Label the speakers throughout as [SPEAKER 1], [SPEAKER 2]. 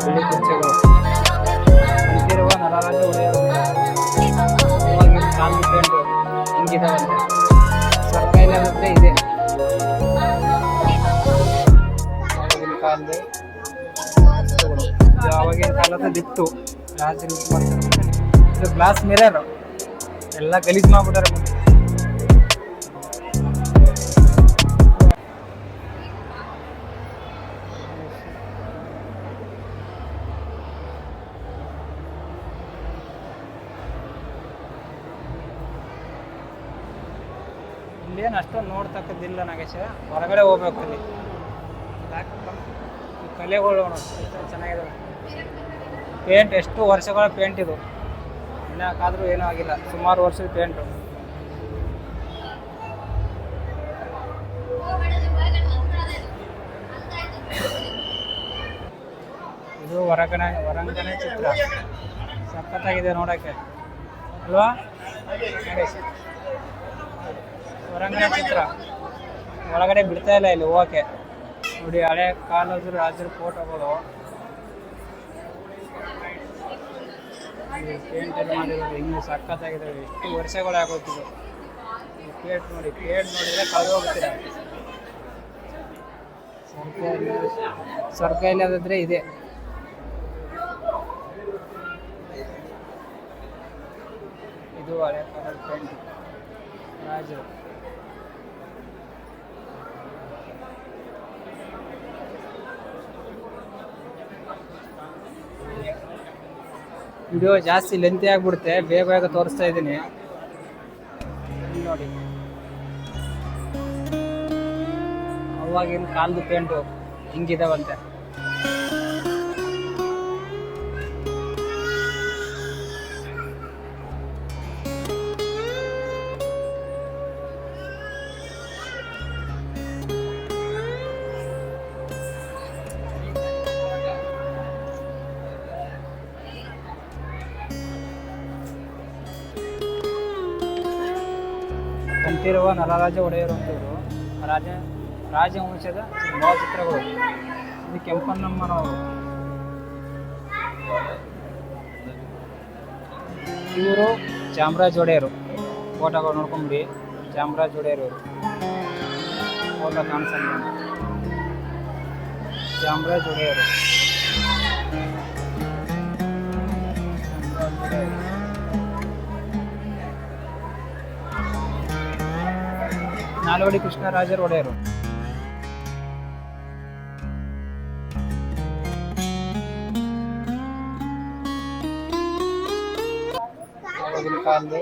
[SPEAKER 1] ಬಿಳಿ ಕುರ್ಚಿಗಳು ಅಂತಿರುವ ನರರಾಜ ಒಡೆಯರು ಇವಾಗಿನ ಕಾಲದ ಪೇಂಟು ಹಿಂಗಿದಾವಂತೆ. ಸರ್ಕೈಲಿ ಆಗುತ್ತೆ ಇದೆ ಆವಾಗಿನ ಕಾಲದ ವಸ್ತುಗಳು. ಇದು ಆವಾಗಿನ ಕಾಲದ ಲಿಫ್ಟು ರಾಜರು ಯೂಸ್ ಮಾಡ್ತಾರೆ. ಇದು ಗ್ಲಾಸ್ ಮಿರರ್ ಎಲ್ಲ ಗಲೀಜು ಮಾಡ್ಬಿಟ್ಟಾರೆ. ಇಲ್ಲೇನು ಅಷ್ಟೊಂದು ನೋಡ್ತಕ್ಕದ್ದಿಲ್ಲ ನಾಗೇಶ, ಹೊರಗಡೆ ಹೋಗ್ಬೇಕು. ಇಲ್ಲಿ ಕಲೆಗಳು ಚೆನ್ನಾಗಿದೆ. ಪೇಂಟ್ ಎಷ್ಟು ವರ್ಷಗಳ ಪೇಂಟ್ ಇದು, ಇನ್ನಾಕಾದ್ರೂ ಏನೂ ಆಗಿಲ್ಲ. ಸುಮಾರು ವರ್ಷದ ಪೇಂಟು. ಇದು ಹೊರಾಂಗಣ ಚಿತ್ರ ಸಖತ್ತಾಗಿದೆ ನೋಡೋಕ್ಕೆ ಅಲ್ವಾ? ಹೊರಾಂಗಣ ಚಿತ್ರ ಒಳಗಡೆ ಬಿಡ್ತಾ ಇಲ್ಲ ಇಲ್ಲಿ ಹೋಗಕ್ಕೆ. ನೋಡಿ ಹಳೆ ಕಾಲದ ರಾಜರ ಫೋಟೋಗಳು ಪೇಂಟ್ ಎಲ್ಲ ಮಾಡಿರೋದು ಹಿಂಗೆ ಸಖತ್ತಾಗಿದೆ. ಎಷ್ಟು ವರ್ಷಗಳು ಆಗೋಗ್ತಿದೆ. ಪೇಂಟ್ ನೋಡಿ, ಪೇಂಟ್ ನೋಡಿದ್ರೆ ಕಳೆದು ಹೋಗ್ತೀರ. ಸರ್ಕೈಲಿ ಅದಾದ್ರೆ ಇದೆ. ಇದು ಹಳೆ ಕಾಲದ ಪೇಂಟ್ ರಾಜರು. ವಿಡಿಯೋ ಜಾಸ್ತಿ ಲೆಂತಿ ಆಗಿಬಿಡುತ್ತೆ, ಬೇಗ ಬೇಗ ತೋರಿಸ್ತಾ ಇದ್ದೀನಿ ನೋಡಿ. ಅವಾಗಿನ ಕಾಲದ ಪೇಂಟು ಹಿಂಗಿದಾವಂತೆ. ಕಂಠೀರವ ನರರಾಜ ಒಡೆಯರು ಅಂತವರು ರಾಜವಂಶದ ಭಾವಚಿತ್ರಗಳು. ಇದು ಕೆಂಪಣ್ಣಮ್ಮನವರು. ಇವರು ಚಾಮರಾಜ ಒಡೆಯರು. ಫೋಟೋಗಳು ನೋಡ್ಕೊಂಬಿಡಿ, ಚಾಮರಾಜ ಒಡೆಯರು ಇವರು. ಫೋಟೋ ಕಾಣಿಸಲ್ಲ. ಚಾಮರಾಜ ಒಡೆಯರು ನಾಲ್ವಡಿ ಕೃಷ್ಣರಾಜರು ಒಡೆಯರು. ಆಗಿನ ಕಾಲದ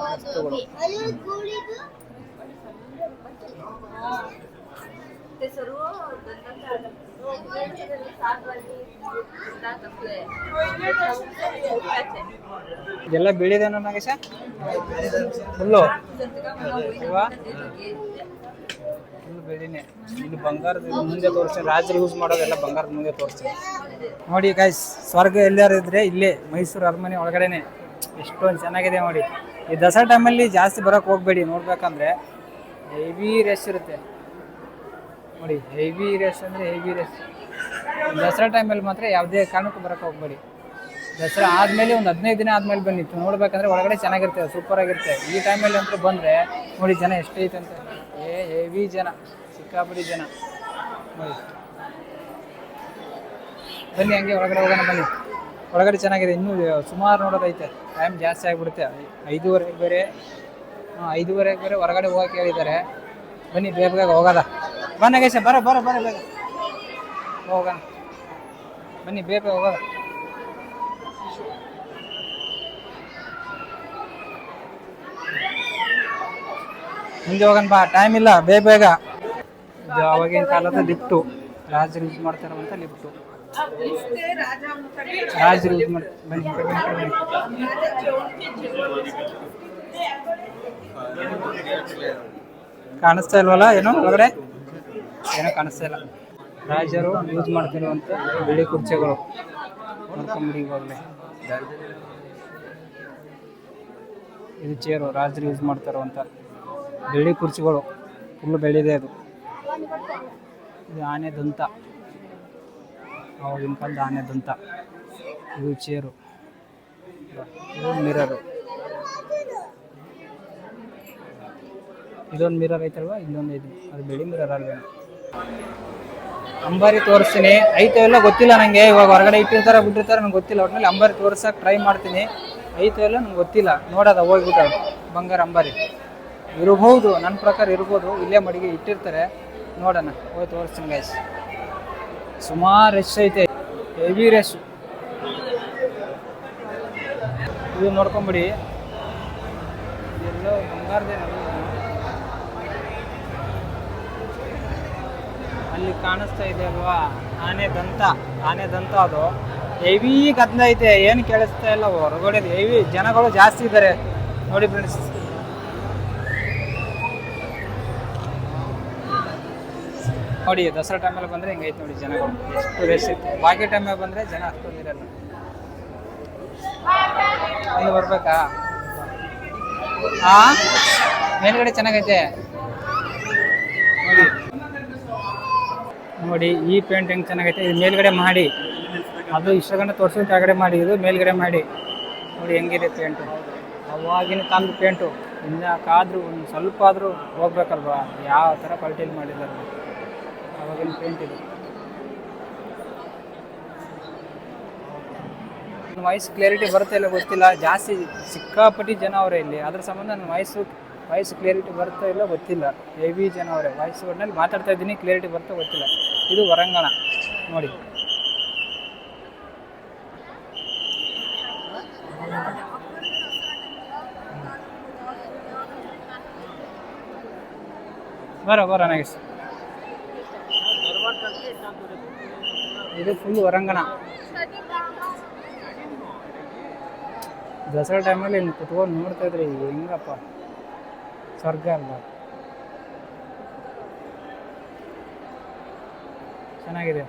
[SPEAKER 1] ವಸ್ತುಗಳು. ಇದೆಲ್ಲ ಬೀಳಿದೇನೋ ನಾಗೇಶ ಫುಲ್ಲು ಅಲ್ವಾ? ಫುಲ್ ಬೆಳಿನೇ. ಇಲ್ಲಿ ಬಂಗಾರದ ಮುಂದೆ ತೋರಿಸ್ತೀನಿ. ರಾಜರು ಯೂಸ್ ಮಾಡೋದೆಲ್ಲ ಬಂಗಾರದ ಮುಂದೆ ತೋರಿಸ್ತೀನಿ ನೋಡಿ ಗೈಸ್. ಸ್ವರ್ಗ ಎಲ್ಲಾರು ಇದ್ರೆ ಇಲ್ಲೇ ಮೈಸೂರು ಅರಮನೆ ಒಳಗಡೆನೆ. ಎಷ್ಟೊಂದು ಚೆನ್ನಾಗಿದೆ ನೋಡಿ. ಈ ದಸರಾ ಟೈಮಲ್ಲಿ ಜಾಸ್ತಿ ಬರೋಕ್ಕೆ ಹೋಗ್ಬೇಡಿ. ನೋಡ್ಬೇಕಂದ್ರೆ ಹೆವಿ ರಶ್ ಇರುತ್ತೆ ನೋಡಿ. ಹೆವಿ ರಶ್ ಅಂದರೆ ಹೆವಿ ರಶ್. ದಸರಾ ಟೈಮಲ್ಲಿ ಮಾತ್ರ ಯಾವುದೇ ಕಾರಣಕ್ಕೂ ಬರೋಕ್ಕೆ ಹೋಗ್ಬೇಡಿ. ದಸರಾ ಆದಮೇಲೆ ಒಂದು 15 ದಿನ ಆದಮೇಲೆ ಬನ್ನಿ. ನೋಡ್ಬೇಕಂದ್ರೆ ಒಳಗಡೆ ಚೆನ್ನಾಗಿರ್ತದೆ, ಸೂಪರಾಗಿರುತ್ತೆ. ಈ ಟೈಮಲ್ಲಿ ಅಂತೂ ಬಂದರೆ ನೋಡಿ ಜನ ಎಷ್ಟೈತೆ ಅಂತ. ಹೆವಿ ಜನ, ಸಿಕ್ಕಾಪಡಿ ಜನ ನೋಡಿ. ಬನ್ನಿ ಹಂಗೆ ಒಳಗಡೆ ಹೋಗೋಣ ಬನ್ನಿ. ಒಳಗಡೆ ಚೆನ್ನಾಗಿದೆ. ಇನ್ನೂ ಸುಮಾರು ನೋಡೋದೈತೆ. ಟೈಮ್ ಜಾಸ್ತಿ ಆಗಿಬಿಡುತ್ತೆ. 5:30 ಬೇರೆ 5:30 ಬೇರೆ ಹೊರಗಡೆ ಹೋಗಕ್ಕೆ ಹೇಳಿದ್ದಾರೆ. ಬನ್ನಿ ಬೇಗ ಬೇಗ ಹೋಗೋದ. ಬಾ ನಾಗೇಶ, ಬರ ಬೇಗ ಹೋಗೋಣ. ಬನ್ನಿ ಬೇಗ ಹೋಗೋದ. ಮುಂದೆ ಹೋಗೋಣ ಬಾ, ಟೈಮ್ ಇಲ್ಲ, ಬೇಗ. ಇದು ಆವಾಗಿನ ಕಾಲದ ಲಿಫ್ಟು, ರಾಜರು ಯೂಸ್ ಮಾಡ್ತಾರಂತ ಲಿಫ್ಟು. ರಾಜರು ಯೂಸ್ ಮಾಡಿ. ಬನ್ನಿ ಕಾಣಿಸ್ತಾ ಇಲ್ವಲ್ಲ? ಏನೋ ಒಳಗಡೆ ಏನೋ ಕಾಣಿಸ್ತಾ ಇಲ್ಲ. ರಾಜರು ಯೂಸ್ ಮಾಡ್ತಿರುವಂಥ ಬಿಳಿ ಕುರ್ಚಿಗಳು ನೋಡ್ಕೊಂಬಿಡಿ. ಇವಾಗಲೇ ಇದು ಚೇರು ರಾಜರು ಯೂಸ್ ಮಾಡ್ತಾರಂತ ಬೆಳ್ಳಿ ಕುರ್ಚಿಗಳು. ಫುಲ್ಲು ಬೆಳ್ಳಿದೆ ಅದು. ಇದು ಆನೆ ದಂತ. ಅವಾಗಿನ ಕಾಲದ ಆನೆದಂತ. ಇದು ಚೇರು, ಇದು ಮಿರರು. ಇದೊಂದು ಮಿರರ್ ಐತಲ್ವ, ಇಲ್ಲೊಂದು ಐತಿ, ಅದು ಬಿಳಿ ಮಿರರ್ ಅಲ್ವೇ. ಅಂಬಾರಿ ತೋರಿಸ್ತೀನಿ, ಐತೆ ಎಲ್ಲ ಗೊತ್ತಿಲ್ಲ ನನಗೆ. ಇವಾಗ ಹೊರಗಡೆ ಇಟ್ಟಿರ್ತಾರೆ ಬಿಟ್ಟಿರ್ತಾರೆ, ನಂಗೆ ಗೊತ್ತಿಲ್ಲ. ಒಟ್ಟಿನಲ್ಲಿ ಅಂಬಾರಿ ತೋರ್ಸಕ್ಕೆ ಟ್ರೈ ಮಾಡ್ತೀನಿ. ಐತೆ ಎಲ್ಲ ನಂಗೆ ಗೊತ್ತಿಲ್ಲ. ನೋಡೋದ ಹೋಗ್ಬಿಟ್ಟ ಬಂಗಾರ ಅಂಬಾರಿ ಇರಬಹುದು, ನನ್ನ ಪ್ರಕಾರ ಇರ್ಬೋದು. ಇಲ್ಲೇ ಮಡಿಗೆ ಇಟ್ಟಿರ್ತಾರೆ, ನೋಡೋಣ. ಹೋಗಿ ತೋರಿಸ್ತೀನಿ ಗೈಸ್. ಸುಮಾರು ರಶ್ ಐತೆ, ಹೆವಿ ರಶ್. ಇದು ನೋಡ್ಕೊಂಬಿಡಿ, ಎಲ್ಲೋ ಬಂಗಾರದೇ. ಅಲ್ಲಿ ಕಾಣಿಸ್ತಾ ಇದೆ ಅಲ್ವಾ, ಆನೆ ದಂತ. ಅದು ಹೆವಿ ಗದ್ದಲ ಐತೆ, ಏನು ಕೇಳಿಸ್ತಾ ಇಲ್ಲ. ಹೊರಗಡೆ ಹೆವಿ ಜನಗಳು ಜಾಸ್ತಿ ಇದ್ದಾರೆ ನೋಡಿ ಫ್ರೆಂಡ್ಸ್. ನೋಡಿ ದಸರಾ ಟೈಮಲ್ಲಿ ಬಂದರೆ ಹಿಂಗೈತೆ ನೋಡಿ ಜನಗಳು, ಎಷ್ಟು ರಶ್ ಇತ್ತು. ಬಾಕಿ ಟೈಮಲ್ಲಿ ಬಂದರೆ ಜನ ಅಷ್ಟೊಂದು ಇರಲ್ಲ. ಅಲ್ಲಿ ಬರ್ಬೇಕಾ? ಮೇಲ್ಗಡೆ ಚೆನ್ನಾಗೈತೆ ನೋಡಿ. ನೋಡಿ ಈ ಪೇಂಟ್ ಹೆಂಗೆ ಚೆನ್ನಾಗೈತೆ. ಇದು ಮೇಲ್ಗಡೆ ಮಾಡಿ, ಅದು ಇಷ್ಟಗಂಟ ತೋರಿಸಿ ಕೆಳಗಡೆ ಮಾಡಿ, ಇದು ಮೇಲ್ಗಡೆ ಮಾಡಿ. ನೋಡಿ ಹೆಂಗಿದೆ ಪೇಂಟು, ಅವಾಗಿನ ಕಾಲದ ಪೇಂಟು. ಇನ್ನಾಕಾದ್ರೂ ಒಂದು ಸ್ವಲ್ಪ ಆದರೂ ಹೋಗ್ಬೇಕಲ್ವಾ, ಯಾವ ಥರ ಕ್ವಾಲಿಟಿಯಲ್ಲಿ ಮಾಡಿದ್ದಾರೆ ಅವಾಗಿನ ಪೇಂಟ್ ಇದು. ನನ್ನ ವಾಯ್ಸ್ ಕ್ಲಿಯರಿಟಿ ಬರುತ್ತೆ ಇಲ್ಲ ಗೊತ್ತಿಲ್ಲ, ಜಾಸ್ತಿ ಸಿಕ್ಕಾಪಟ್ಟಿ ಜನ ಅವರೇ ಇಲ್ಲಿ. ಅದ್ರ ಸಂಬಂಧ ನನ್ನ ವಾಯ್ಸ್ ಕ್ಲಿಯರಿಟಿ ಬರುತ್ತೋ ಇಲ್ಲ ಗೊತ್ತಿಲ್ಲ. ಹೆವಿ ಜನ ಅವರೇ. ವಾಯ್ಸ್ ಒಟ್ಟಿನಲ್ಲಿ ಮಾತಾಡ್ತಾ ಇದ್ದೀನಿ, ಕ್ಲಿಯರಿಟಿ ಬರುತ್ತೋ ಗೊತ್ತಿಲ್ಲ. ಇದು ಹೊರಾಂಗಣ ನೋಡಿ. ಬರೋ ನಾಗೇಶ್. ಇದು ಫುಲ್ ಹೊರಾಂಗಣ. ದಸರಾ ಟೈಮಲ್ಲಿ ಇಲ್ಲಿ ಕುತ್ಕೊಂಡು ನೋಡ್ತಾ ಇದ್ರಿ, ಹೆಂಗಪ್ಪ ಸ್ವರ್ಗ ಅಲ್ವಾ. ಚೆನ್ನಾಗಿದೆ.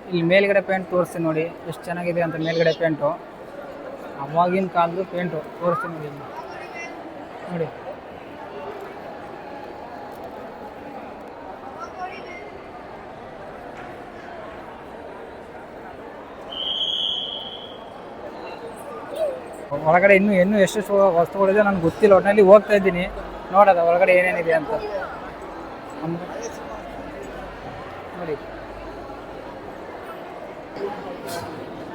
[SPEAKER 1] ಇಲ್ಲಿ ಮೇಲ್ಗಡೆ ಪೇಂಟ್ ತೋರಿಸ್ತೀನಿ ನೋಡಿ, ಎಷ್ಟು ಚೆನ್ನಾಗಿದೆ ಅಂತ. ಮೇಲ್ಗಡೆ ಪೇಂಟು ಅವಾಗಿನ ಕಾಲದ ಪೇಂಟು ತೋರಿಸ್ತೀನಿ ನೋಡಿ. ನೋಡಿ ಒಳಗಡೆ ಇನ್ನೂ ಎಷ್ಟು ವಸ್ತುಗಳಿದೆ ನನಗೆ ಗೊತ್ತಿಲ್ಲ. ಒಟ್ಟಿನಲ್ಲಿ ಹೋಗ್ತಾ ಇದ್ದೀನಿ, ನೋಡೋದ ಒಳಗಡೆ ಏನೇನಿದೆ ಅಂತ ನೋಡಿ.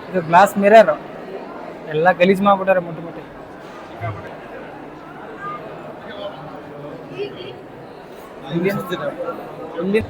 [SPEAKER 1] ಇದು ಗ್ಲಾಸ್ ಮಿರರ್ ಎಲ್ಲ ಗಲೀಜು ಮಾಡ್ಬಿಟ್ಟಾರೆ ಮುಟ್ಟಿ. ಇಲ್ಲಿ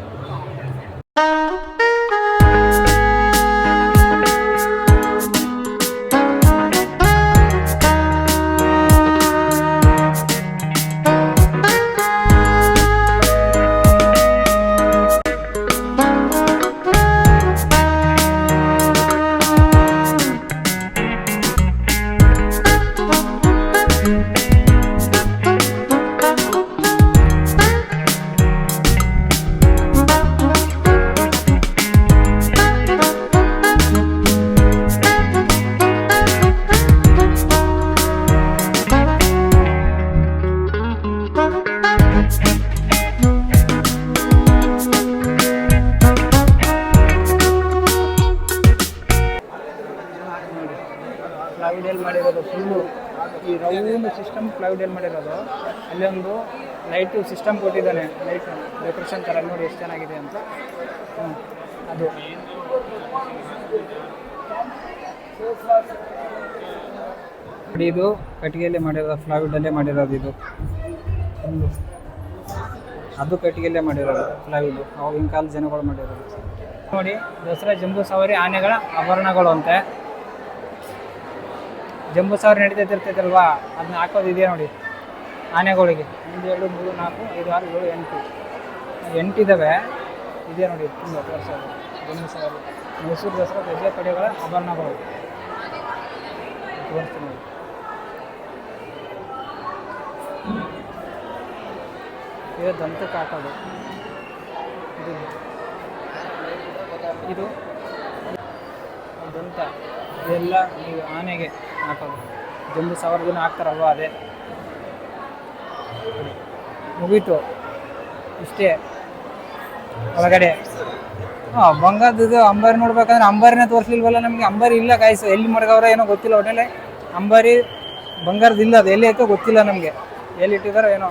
[SPEAKER 1] ಪ್ಲೈವುಡ್ ಮಾಡಿರೋದು ಫುಲ್ಲು ಈ ರೌಂಡ್ ಸಿಸ್ಟಮ್ ಪ್ಲೈವುಡ್ ಮಾಡಿರೋದು. ಅಲ್ಲಿ ಒಂದು ಲೈಟು ಸಿಸ್ಟಮ್ ಕೊಟ್ಟಿದ್ದಾನೆ, ಲೈಟ್ ಡೆಕೋರೇಷನ್ ಥರ. ನೋಡಿ ಎಷ್ಟು ಚೆನ್ನಾಗಿದೆ ಅಂತ. ಅದು ನೋಡಿ, ಇದು ಕಟ್ಟಿಗೆಯಲ್ಲೇ ಮಾಡಿರೋದು, ಪ್ಲೈವುಡಲ್ಲೇ ಮಾಡಿರೋದು. ಇದು ಅದು ಕಟ್ಟಿಗೆಯಲ್ಲೇ ಮಾಡಿರೋದು ಪ್ಲೈವುಡ್, ಅವಾಗಿನ ಕಾಲದ ಜನಗಳು ಮಾಡಿರೋದು. ನೋಡಿ ದಸರಾ ಜಂಬೂ ಸವಾರಿ ಆನೆಗಳ ಆಭರಣಗಳು ಅಂತೆ. ಜಂಬೂ ಸವಾರಿ ನಡೀತಿರ್ತೈತಲ್ವಾ, ಅದನ್ನ ಹಾಕೋದಿದೆಯಾ ನೋಡಿ ಆನೆಗಳಿಗೆ. 1 2 3 4 5 6 7 8 ಇದ್ದಾವೆ. ಇದೇ ನೋಡಿ ತುಂಬ ತೋರಿಸೋದು ಜಂಬೂ ಸವಾರಿ. ಮೈಸೂರು ದಸರಾ ಹೆಜ್ಜೆ ಪಡೆಗಳ ಆಭರಣಗಳು ತೋರಿಸ್ತೀನಿ ನೋಡಿ. ಇದು ದಂತಕ್ಕೆ ಹಾಕೋದು. ಇದು ದಂತ, ಇದೆಲ್ಲ ಈಗ ಆನೆಗೆ ಹಾಕೋದು. ಜಂಬೂ ಸವಾರಿ ದಿನ ಹಾಕ್ತಾರಲ್ವ ಅದೇ. ಮುಗೀತು ಇಷ್ಟೇ. ಒಳಗಡೆ. ಹಾಂ, ಬಂಗಾರದ್ದು ಅಂಬಾರಿ ನೋಡ್ಬೇಕಂದ್ರೆ ಅಂಬಾರಿನೇ ತೋರಿಸ್ಲಿಲ್ವಲ್ಲ ನಮಗೆ. ಅಂಬಾರಿ ಇಲ್ಲ ಕಾಯಿಸು, ಎಲ್ಲಿ ಮಡಗವ್ರ ಏನೋ ಗೊತ್ತಿಲ್ಲ. ಒಟ್ಟಲ್ಲಿ ಅಂಬಾರಿ ಬಂಗಾರದ್ದು ಇಲ್ಲ, ಅದು ಎಲ್ಲಿ ಐತೋ ಗೊತ್ತಿಲ್ಲ ನಮಗೆ, ಎಲ್ಲಿ ಇಟ್ಟಿದಾರೋ ಏನೋ.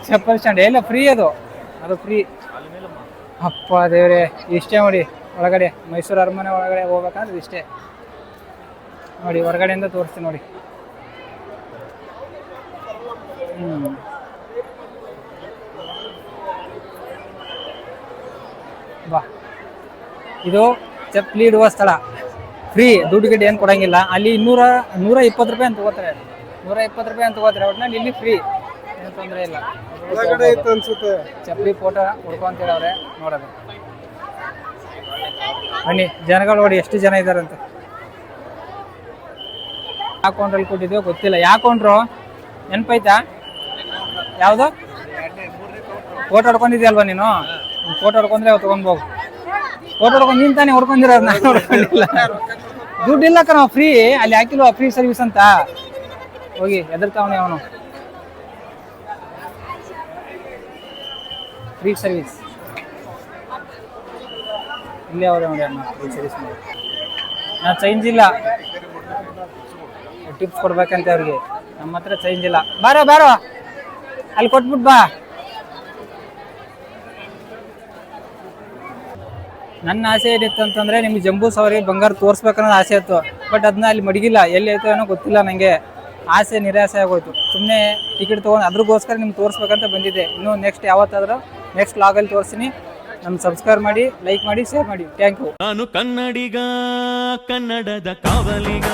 [SPEAKER 1] ಚಪ್ಪಲ್ ಸ್ಟ್ಯಾಂಡ್ ಎಲ್ಲ ಫ್ರೀ, ಅದು ಫ್ರೀ. ಅಪ್ಪ ದೇವ್ರೆ, ಇಷ್ಟೇ ನೋಡಿ ಒಳಗಡೆ. ಮೈಸೂರು ಅರಮನೆ ಒಳಗಡೆ ಹೋಗ್ಬೇಕಂದ್ರೆ ಇಷ್ಟೇ ನೋಡಿ. ಹೊರಗಡೆಯಿಂದ ತೋರಿಸ್ತೀನಿ ನೋಡಿ. ಬಾ, ಇದು ಚಪ್ಪಲಿ ಇಡುವ ಸ್ಥಳ. ಫ್ರೀ, ದುಡ್ಡು ಗಿಡ್ಡು ಏನು ಕೊಡಂಗಿಲ್ಲ. ಅಲ್ಲಿ 120 ರೂಪಾಯಿ ಅಂತ ತಗೋತಾರೆ. 120 ರೂಪಾಯಿ ಅಂತ ತಗೋತಾರೆ. ಒಟ್ಟಿನಲ್ಲಿ ಇಲ್ಲಿ ಫ್ರೀ, ಏನು ತೊಂದರೆ ಇಲ್ಲ. ಚಪ್ಪಲಿ ಫೋಟೋ ಹೊಡ್ಕೊಂತೀರವ್ರೆ ನೋಡೋದು. ಬನ್ನಿ, ಜನಗಳು ನೋಡಿ ಎಷ್ಟು ಜನ ಇದ್ದಾರಂತೆ. ಯಾವ ಕೌಂಟ್ರಲ್ಲಿ ಕೊಟ್ಟಿದ್ಯೋ ಗೊತ್ತಿಲ್ಲ. ಯಾವ ಕೌಂಟ್ರು ನೆನಪೈತಾ? ಯಾವುದು? ಫೋಟೋ ಹೊಡ್ಕೊಂಡಿದ್ಯಲ್ವ ನೀನು? ಫೋಟೋ ಹೊಡ್ಕೊಂಡ್ರೆ ಅವು ತೊಗೊಂಡ್ಬೋಗು. ಫೋಟೋ ಹೊಡ್ಕೊಂಡು ನೀನು ತಾನೇ ಹೊಡ್ಕೊಂಡಿರೋದು, ನಾನು ಹೊಡ್ಕೊಂಡಿಲ್ಲ. ದುಡ್ಡಿಲ್ಲ ಕಣ, ಫ್ರೀ. ಅಲ್ಲಿ ಹಾಕಿಲ್ವ ಫ್ರೀ ಸರ್ವಿಸ್ ಅಂತ? ಹೋಗಿ ಎದುರ್ತಾವನೆ ಅವನು. ಫ್ರೀ ಸರ್ವಿಸ್ ಇಲ್ಲೇ ಅವ್ರೆ ನೋಡಿ ಅಣ್ಣ. ಫ್ರೀ ಸರ್ವಿಸ್ ಮಾಡಿ. ನಾನು ಚೇಂಜ್ ಇಲ್ಲ, ಟಿಪ್ಸ್ ಕೊಡ್ಬೇಕಂತ ಅವ್ರಿಗೆ. ನಮ್ಮ ಹತ್ರ ಚೇಂಜ್ ಇಲ್ಲ. ಬಾರೋ ಅಲ್ಲಿ ಕೊಟ್ಬಿಟ್ಟು ಬಾ. ನನ್ನ ಆಸೆ ಏನಿತ್ತು ಅಂತಂದರೆ ನಿಮ್ಗೆ ಜಂಬೂ ಸವಾರಿ ಬಂಗಾರ ತೋರಿಸ್ಬೇಕನ್ನೋದು ಆಸೆ ಇತ್ತು. ಬಟ್ ಅದನ್ನ ಅಲ್ಲಿ ಮಡಗಿಲ್ಲ, ಎಲ್ಲಿ ಐತೋ ಏನೋ ಗೊತ್ತಿಲ್ಲ ನನಗೆ. ಆಸೆ ನಿರಾಸೆ ಆಗೋಯ್ತು. ಸುಮ್ಮನೆ ಟಿಕೆಟ್ ತೊಗೊಂಡು ಅದ್ರಗೋಸ್ಕರ ನಿಮ್ಗೆ ತೋರಿಸ್ಬೇಕಂತ ಬಂದಿದ್ದೆ. ಇನ್ನೂ ನೆಕ್ಸ್ಟ್ ಯಾವತ್ತಾದರೂ ನೆಕ್ಸ್ಟ್ ಲಾಗಲ್ಲಿ ತೋರಿಸ್ತೀನಿ. ನಮ್ಮ ಸಬ್ಸ್ಕ್ರೈಬ್ ಮಾಡಿ, ಲೈಕ್ ಮಾಡಿ, ಶೇರ್ ಮಾಡಿ. Thank you.
[SPEAKER 2] ನಾನು ಕನ್ನಡಿಗ, ಕನ್ನಡದ ಕಾವಲಿಗ.